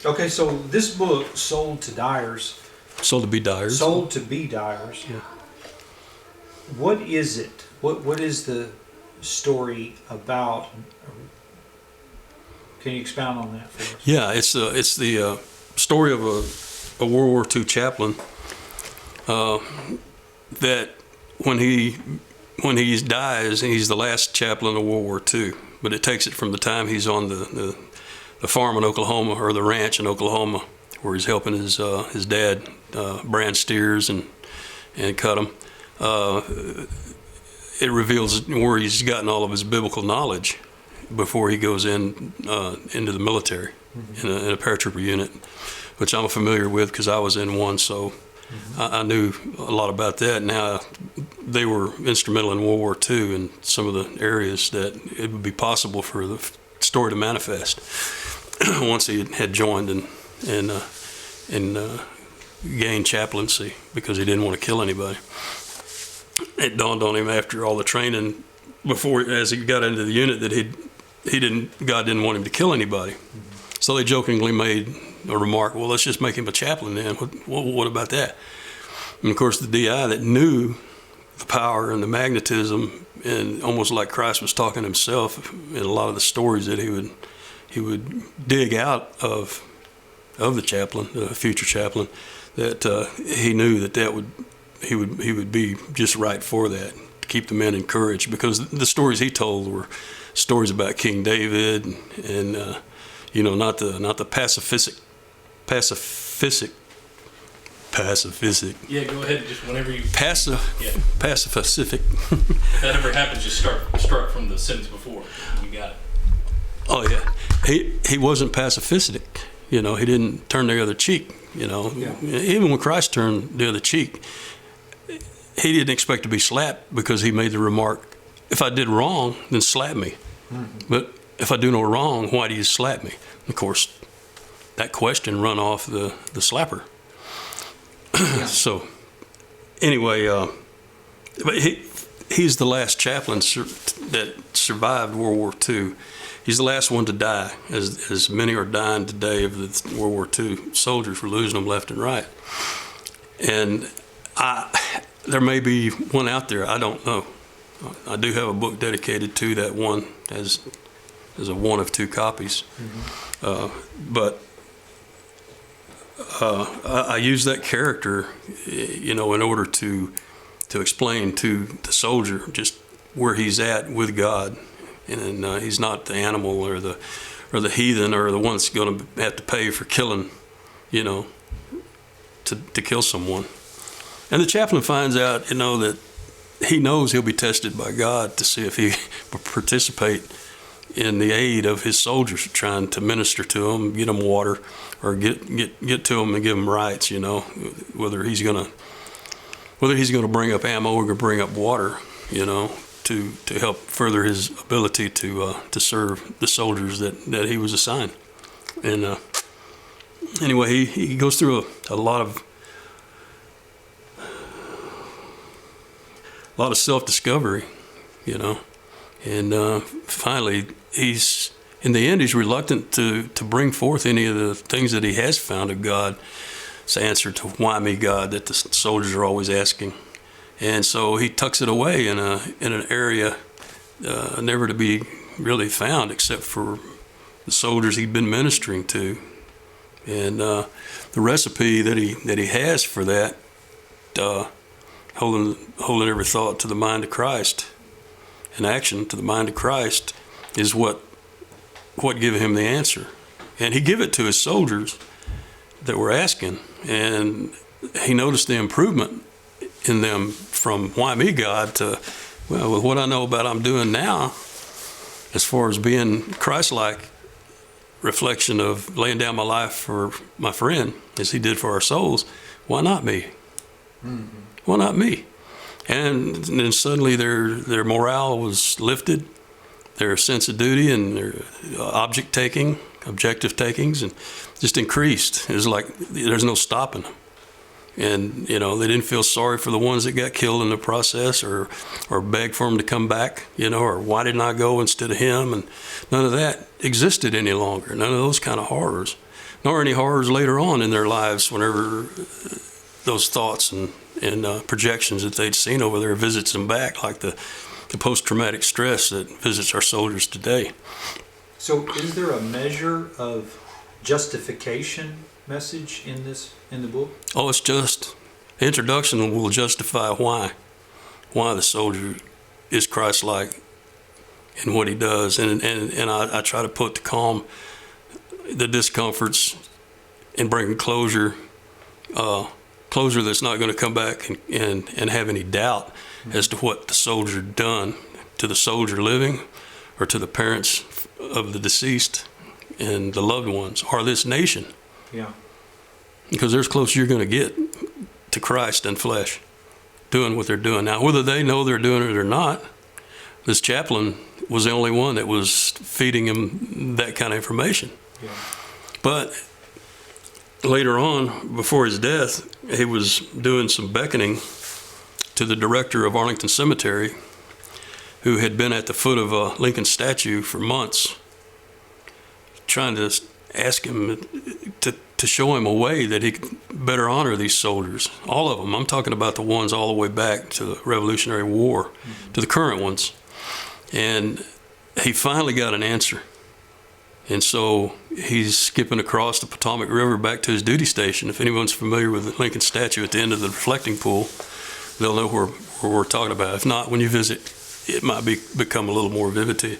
Okay, so this book sold to Dier's. Sold to be Diers. Sold to be Dier's. Yeah. What is it? What is the story about? Can you expound on that for us? Yeah, it's the story of a World War II chaplain that when he dies, he's the last chaplain of World War II. But it takes it from the time he's on the farm in Oklahoma, or the ranch in Oklahoma, where he's helping his dad brand steers and cut them. It reveals where he's gotten all of his biblical knowledge before he goes into the military, in a paratrooper unit, which I'm familiar with because I was in one, so I knew a lot about that. Now, they were instrumental in World War II in some of the areas that it would be possible for the story to manifest once he had joined and gained chaplaincy, because he didn't want to kill anybody. It dawned on him after all the training, as he got into the unit, that God didn't want him to kill anybody. So they jokingly made a remark, well, let's just make him a chaplain then. What about that? And of course, the DI that knew the power and the magnetism, and almost like Christ was talking himself in a lot of the stories that he would dig out of the chaplain, the future chaplain, that he knew that he would be just right for that, to keep the men encouraged, because the stories he told were stories about King David and not the pacifistic. Yeah, go ahead. Just whenever you. Pacific. If that ever happens, just start from the sentence before. You got it. Oh yeah, he wasn't pacifistic. He didn't turn the other cheek. Even when Christ turned the other cheek, he didn't expect to be slapped, because he made the remark, "If I did wrong, then slap me. But if I do no wrong, why do you slap me?" And of course, that question run off the slapper. So, anyway, but he's the last chaplain that survived World War II. He's the last one to die, as many are dying today of the World War II soldiers. We're losing them left and right. And there may be one out there, I don't know. I do have a book dedicated to that one, as a one of two copies. But I use that character, in order to explain to the soldier just where he's at with God, and he's not the animal or the heathen or the one that's going to have to pay for killing, to kill someone. And the chaplain finds out, that he knows he'll be tested by God to see if he will participate in the aid of his soldiers, trying to minister to them, get them water, or get to them and give them rights. Whether he's gonna bring up ammo or bring up water, to help further his ability to serve the soldiers that he was assigned. And anyway, he goes through a lot of self-discovery, and finally in the end he's reluctant to bring forth any of the things that he has found of God's answer to "Why me, God?" that the soldiers are always asking. And so he tucks it away in an area never to be really found except for the soldiers he'd been ministering to. And the recipe that he has for that, holding every thought to the mind of Christ, and action to the mind of Christ, is what gave him the answer. And he gave it to his soldiers that were asking, and he noticed the improvement in them from "Why me, God?" to, well, with what I know about I'm doing now, as far as being Christ-like reflection of laying down my life for my friend, as he did for our souls, why not me? Why not me? And then suddenly their morale was lifted, their sense of duty and their objective takings, and just increased. It was like there's no stopping them. And, they didn't feel sorry for the ones that got killed in the process, or beg for them to come back, or why didn't I go instead of him, and none of that. existed any longer. None of those kind of horrors, nor any horrors later on in their lives whenever those thoughts and projections that they'd seen over there visits them back, like the post-traumatic stress that visits our soldiers today. So is there a measure of justification message in the book? Oh, it's just the introduction will justify why the soldier is Christ-like in what he does, and I try to put to calm the discomforts and bring closure that's not going to come back and have any doubt as to what the soldier done to the soldier living or to the parents of the deceased and the loved ones or this nation. Yeah. Because there's closer you're going to get to Christ and flesh doing what they're doing. Now, whether they know they're doing it or not, this chaplain was the only one that was feeding him that kind of information. Yeah. But later on, before his death, he was doing some beckoning to the director of Arlington Cemetery, who had been at the foot of a Lincoln statue for months, trying to ask him to show him a way that he could better honor these soldiers. All of them. I'm talking about the ones all the way back to the Revolutionary War, to the current ones. And he finally got an answer. And so he's skipping across the Potomac River back to his duty station. If anyone's familiar with the Lincoln statue at the end of the reflecting pool, they'll know where we're talking about. If not, when you visit, it might become a little more vivid to you.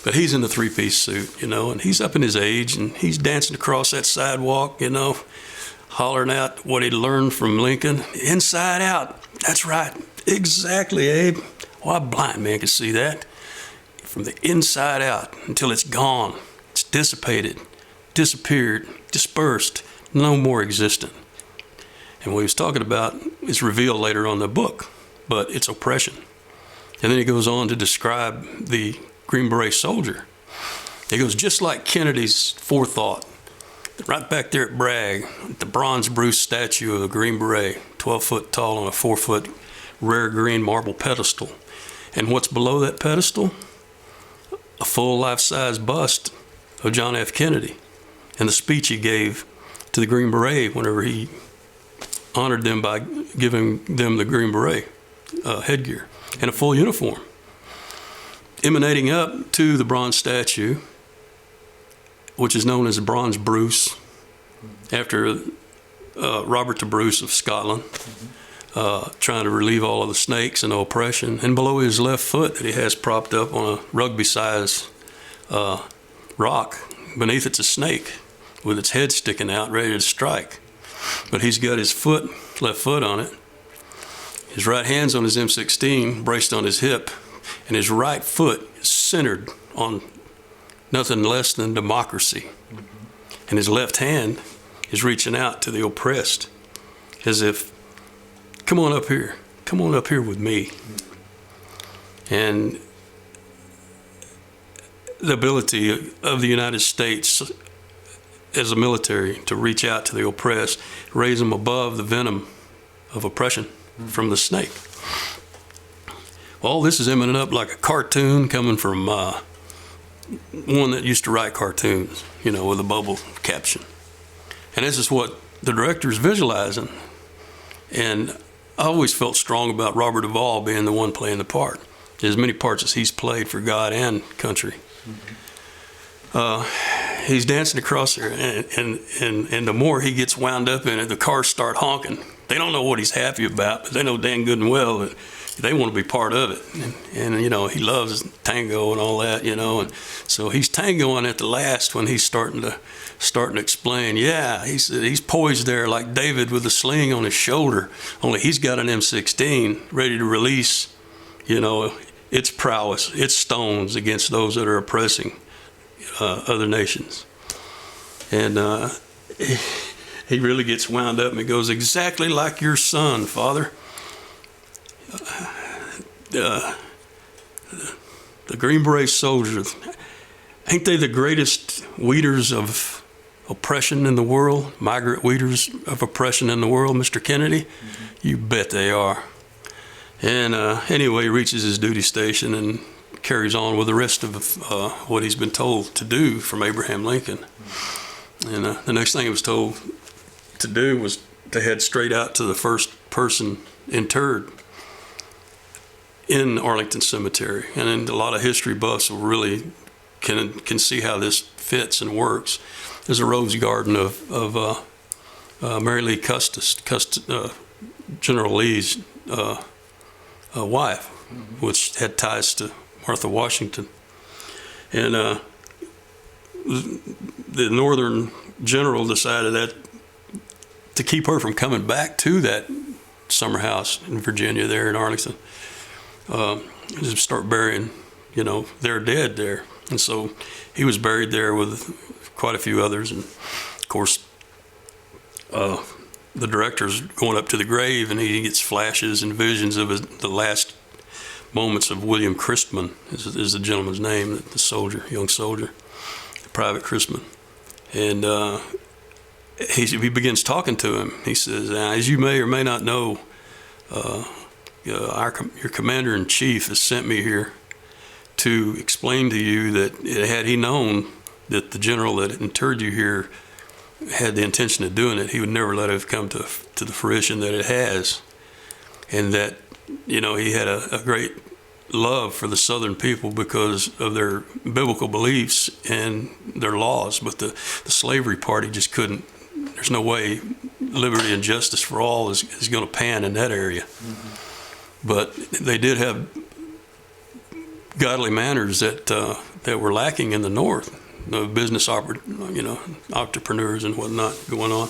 But he's in the three-piece suit, and he's up in his age, and he's dancing across that sidewalk, hollering out what he'd learned from Lincoln. Inside out. That's right. Exactly, Abe. Well, a blind man can see that. From the inside out until it's gone. It's dissipated, disappeared, dispersed, no more existent. And what he was talking about is revealed later on in the book, but it's oppression. And then he goes on to describe the Green Beret soldier. He goes, just like Kennedy's forethought, right back there at Bragg, the bronze Bruce statue of the Green Beret, 12 foot tall on a 4 foot rare green marble pedestal. And what's below that pedestal? A full life-size bust of John F. Kennedy and the speech he gave to the Green Beret whenever he honored them by giving them the Green Beret headgear and a full uniform. Emanating up to the bronze statue, which is known as Bronze Bruce, after Robert the Bruce of Scotland, trying to relieve all of the snakes and the oppression. And below his left foot that he has propped up on a rugby-sized rock, beneath it's a snake with its head sticking out, ready to strike. But he's got his left foot on it. His right hand's on his M16, braced on his hip, and his right foot is centered on nothing less than democracy. And his left hand is reaching out to the oppressed, as if, come on up here with me. And the ability of the United States as a military to reach out to the oppressed, raise them above the venom of oppression from the snake. All this is emanating up like a cartoon coming from one that used to write cartoons, with a bubble caption. And this is what the director is visualizing. And I always felt strong about Robert Duvall being the one playing the part. As many parts as he's played for God and country. He's dancing across there, and the more he gets wound up in it, the cars start honking. They don't know what he's happy about, but they know dang good and well that they want to be part of it. And he loves tango and all that, and so he's tangoing at the last when he's starting to explain. Yeah, he said he's poised there like David with a sling on his shoulder, only he's got an M16 ready to release, its prowess, its stones against those that are oppressing other nations. And he really gets wound up and he goes, exactly like your son, Father. The Green Beret soldiers, ain't they the greatest weeders of oppression in the world? Migrant weeders of oppression in the world, Mr. Kennedy? Mm-hmm. You bet they are. And anyway, he reaches his duty station and carries on with the rest of what he's been told to do from Abraham Lincoln. And the next thing he was told to do was to head straight out to the first person interred in Arlington Cemetery. And then a lot of history buffs will really can see how this fits and works. There's a rose garden of Mary Lee Custis, General Lee's wife, which had ties to Martha Washington. And the Northern general decided that to keep her from coming back to that summer house in Virginia there in Arlington, just start burying, their dead there. And so he was buried there with quite a few others. And of course, the director's going up to the grave, and he gets flashes and visions of the last moments of William Christman, is the gentleman's name, the soldier, young soldier, Private Christman. And he begins talking to him. He says, as you may or may not know, your commander-in-chief has sent me here to explain to you that had he known that the general that interred you here had the intention of doing it, he would never let it have come to the fruition that it has. And that, he had a great love for the Southern people because of their biblical beliefs and their laws. But the slavery party just couldn't, there's no way liberty and justice for all is going to pan in that area. Mm-hmm. But they did have godly manners that were lacking in the North. The business entrepreneurs and whatnot going on.